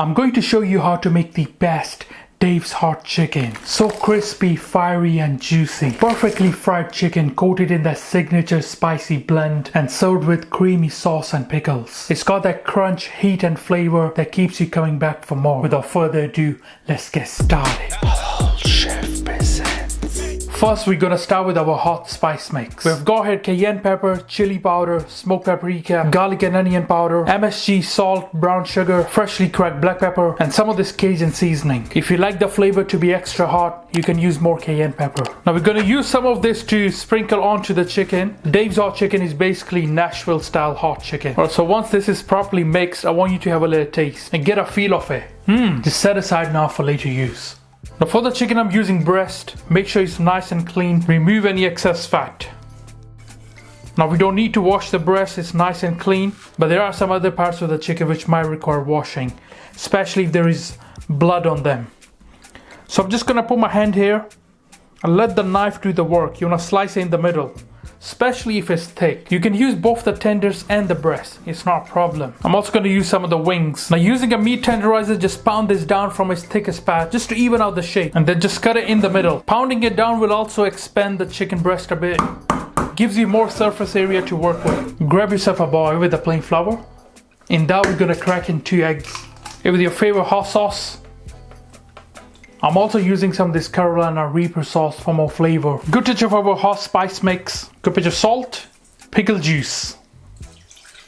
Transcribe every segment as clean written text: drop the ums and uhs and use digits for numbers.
I'm going to show you how to make the best Dave's hot chicken. So crispy, fiery and juicy. Perfectly fried chicken coated in that signature spicy blend and served with creamy sauce and pickles. It's got that crunch, heat and flavor that keeps you coming back for more. Without further ado, let's get started. Chef presents. First, we're gonna start with our hot spice mix. We've got here cayenne pepper, chili powder, smoked paprika, garlic and onion powder, MSG, salt, brown sugar, freshly cracked black pepper, and some of this Cajun seasoning. If you like the flavor to be extra hot, you can use more cayenne pepper. Now we're gonna use some of this to sprinkle onto the chicken. Dave's hot chicken is basically Nashville-style hot chicken. Alright, so once this is properly mixed, I want you to have a little taste and get a feel of it. Just set aside now for later use. Now for the chicken, I'm using breast. Make sure it's nice and clean. Remove any excess fat. Now we don't need to wash the breast, it's nice and clean, but there are some other parts of the chicken which might require washing, especially if there is blood on them. So I'm just gonna put my hand here and let the knife do the work. You wanna slice it in the middle, especially if it's thick. You can use both the tenders and the breast, it's not a problem. I'm also going to use some of the wings. Now using a meat tenderizer, just pound this down from its thickest part just to even out the shape, and then just cut it in the middle. Pounding it down will also expand the chicken breast a bit. Gives you more surface area to work with. Grab yourself a bowl with a plain flour. In that we're going to crack in 2 eggs. With your favorite hot sauce. I'm also using some of this Carolina Reaper sauce for more flavor. Good touch of our hot spice mix. Good pinch of salt. Pickle juice.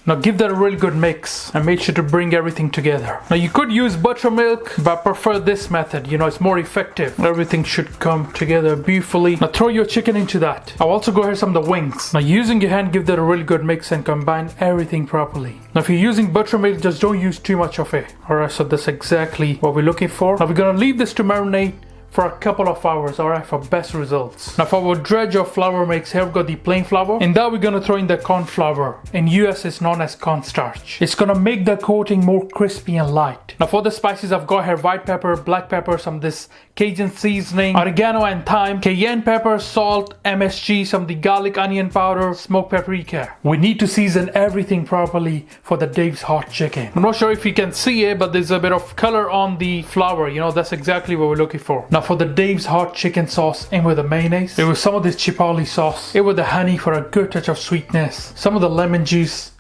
Now give that a really good mix and make sure to bring everything together. Now you could use buttermilk, but I prefer this method. You know, it's more effective. Everything should come together beautifully. Now throw your chicken into that. I'll also go ahead with some of the wings. Now using your hand, give that a really good mix and combine everything properly. Now if you're using buttermilk, just don't use too much of it. Alright, so that's exactly what we're looking for. Now we're gonna leave this to marinate for a couple of hours, alright, for best results. Now for our dredge of flour mix, here we've got the plain flour. In that we're gonna throw in the corn flour. In US it's known as cornstarch. It's gonna make the coating more crispy and light. Now for the spices, I've got here white pepper, black pepper, some of this Cajun seasoning, oregano and thyme, cayenne pepper, salt, MSG, some of the garlic onion powder, smoked paprika. We need to season everything properly for the Dave's hot chicken. I'm not sure if you can see it, but there's a bit of color on the flour. You know, that's exactly what we're looking for. Now for the Dave's hot chicken sauce, in with the mayonnaise. There was some of this chipotle sauce. In with the honey for a good touch of sweetness. Some of the lemon juice.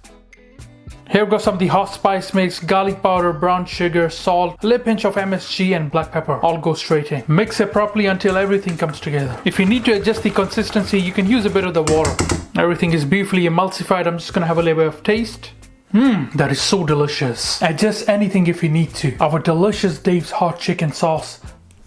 Here we've got some of the hot spice mix, garlic powder, brown sugar, salt, a little pinch of MSG and black pepper. All go straight in. Mix it properly until everything comes together. If you need to adjust the consistency, you can use a bit of the water. Everything is beautifully emulsified. I'm just gonna have a little bit of taste. That is so delicious. Adjust anything if you need to. Our delicious Dave's hot chicken sauce.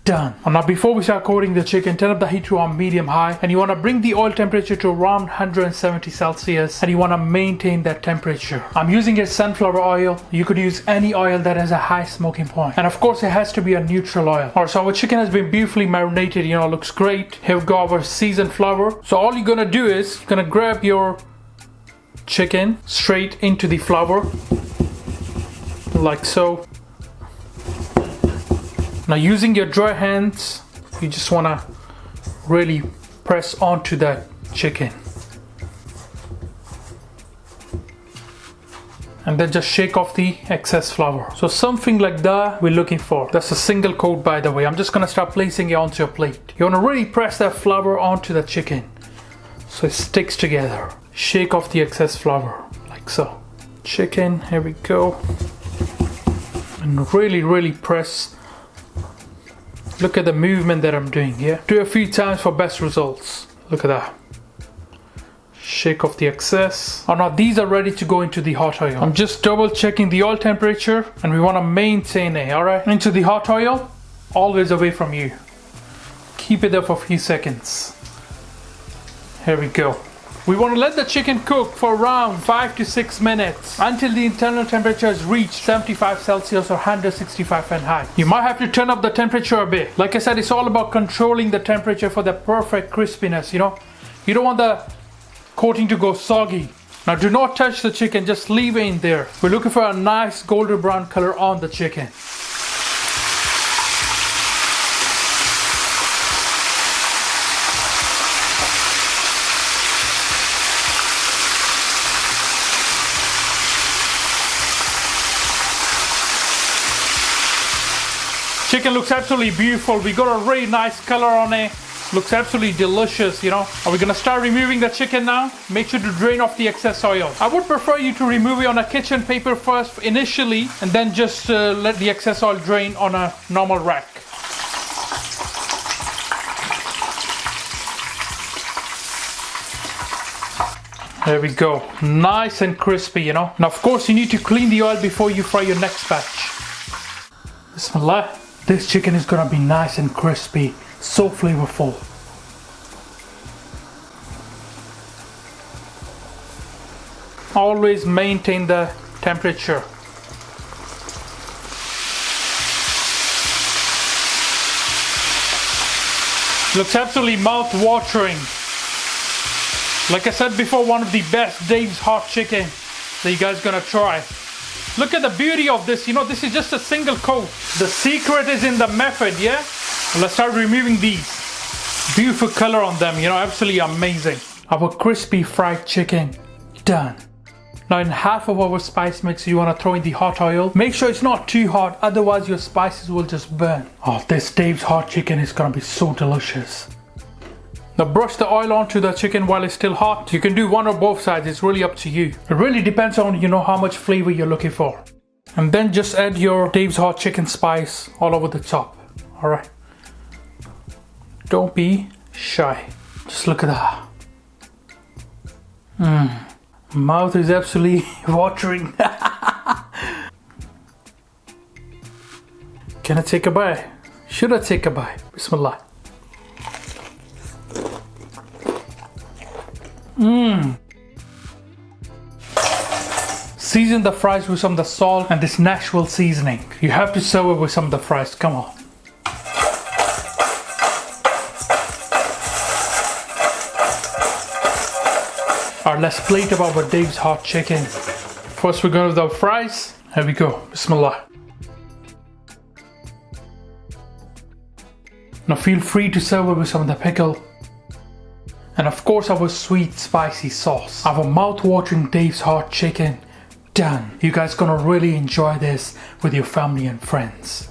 Done. Now before we start coating the chicken, turn up the heat to on medium high, and you want to bring the oil temperature to around 170 Celsius, and you want to maintain that temperature. I'm using a sunflower oil. You could use any oil that has a high smoking point, and of course it has to be a neutral oil. Alright, so our chicken has been beautifully marinated, you know, looks great. Here we've got our seasoned flour. So all you're gonna do is you're gonna grab your chicken straight into the flour like so. Now using your dry hands, you just want to really press onto that chicken. And then just shake off the excess flour. So something like that we're looking for. That's a single coat, by the way. I'm just going to start placing it onto your plate. You want to really press that flour onto the chicken so it sticks together. Shake off the excess flour like so. Chicken, here we go. And really press. Look at the movement that I'm doing here. Do it a few times for best results. Look at that. Shake off the excess. Oh, now these are ready to go into the hot oil. I'm just double checking the oil temperature, and we want to maintain it, alright? Into the hot oil, always away from you. Keep it there for a few seconds. Here we go. We want to let the chicken cook for around 5 to 6 minutes until the internal temperature has reached 75 Celsius or 165 Fahrenheit. You might have to turn up the temperature a bit. Like I said, it's all about controlling the temperature for the perfect crispiness, you know. You don't want the coating to go soggy. Now do not touch the chicken, just leave it in there. We're looking for a nice golden brown color on the chicken. Chicken looks absolutely beautiful. We got a really nice color on it. Looks absolutely delicious, you know. Are we gonna start removing the chicken now? Make sure to drain off the excess oil. I would prefer you to remove it on a kitchen paper first initially, and then just let the excess oil drain on a normal rack. There we go. Nice and crispy, you know. Now, of course, you need to clean the oil before you fry your next batch. Bismillah. This chicken is gonna be nice and crispy. So flavorful. Always maintain the temperature. Looks absolutely mouth-watering. Like I said before, one of the best Dave's hot chicken that you guys gonna try. Look at the beauty of this, you know, this is just a single coat. The secret is in the method, yeah? Let's start removing these. Beautiful color on them, you know, absolutely amazing. Our crispy fried chicken, done. Now in half of our spice mix, you want to throw in the hot oil. Make sure it's not too hot, otherwise your spices will just burn. Oh, this Dave's hot chicken is gonna be so delicious. Now brush the oil onto the chicken while it's still hot. You can do one or both sides, it's really up to you. It really depends on, you know, how much flavor you're looking for. And then just add your Dave's hot chicken spice all over the top. Alright. Don't be shy. Just look at that. Mouth is absolutely watering. Can I take a bite? Should I take a bite? Bismillah. Season the fries with some of the salt and this Nashville seasoning. You have to serve it with some of the fries. Come on. Alright, let's plate up our Dave's hot chicken. First we're going with the fries. Here we go. Bismillah. Now feel free to serve it with some of the pickle. And of course our sweet spicy sauce. Our mouth-watering Dave's hot chicken. Done. You guys gonna really enjoy this with your family and friends.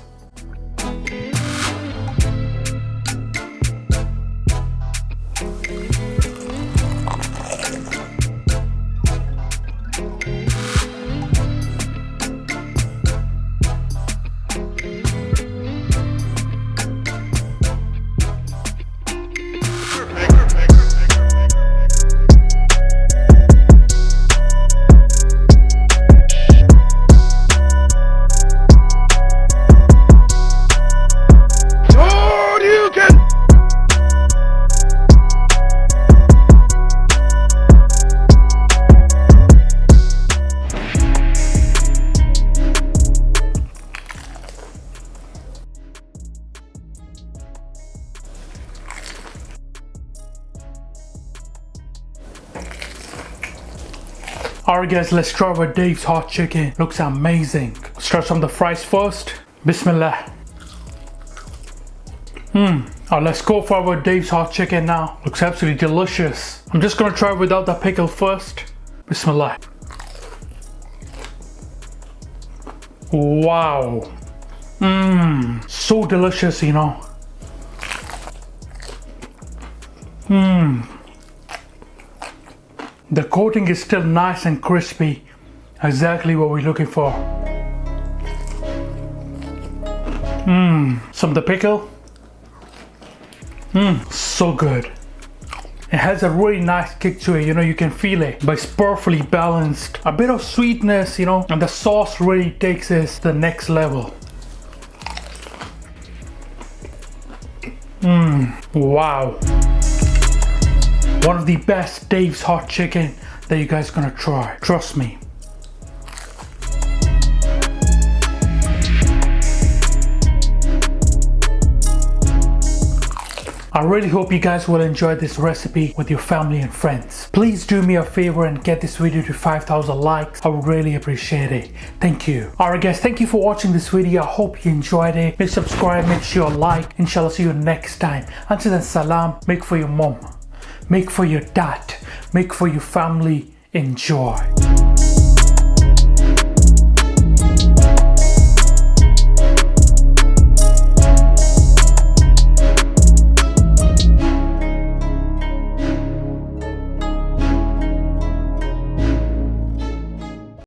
Alright guys, let's try our Dave's hot chicken. Looks amazing. Start from the fries first. Bismillah. Alright, let's go for our Dave's hot chicken now. Looks absolutely delicious. I'm just gonna try without the pickle first. Bismillah. Wow. So delicious, you know. The coating is still nice and crispy. Exactly what we're looking for. Some of the pickle. So good. It has a really nice kick to it, you know, you can feel it, but it's perfectly balanced. A bit of sweetness, you know, and the sauce really takes this to the next level. Wow. One of the best Dave's hot chicken that you guys gonna try. Trust me. I really hope you guys will enjoy this recipe with your family and friends. Please do me a favor and get this video to 5,000 likes. I would really appreciate it. Thank you. Alright guys, thank you for watching this video. I hope you enjoyed it. Make subscribe, make sure you like. Inshallah, see you next time. Until then, salam. Make for your mom. Make for your dad. Make for your family. Enjoy.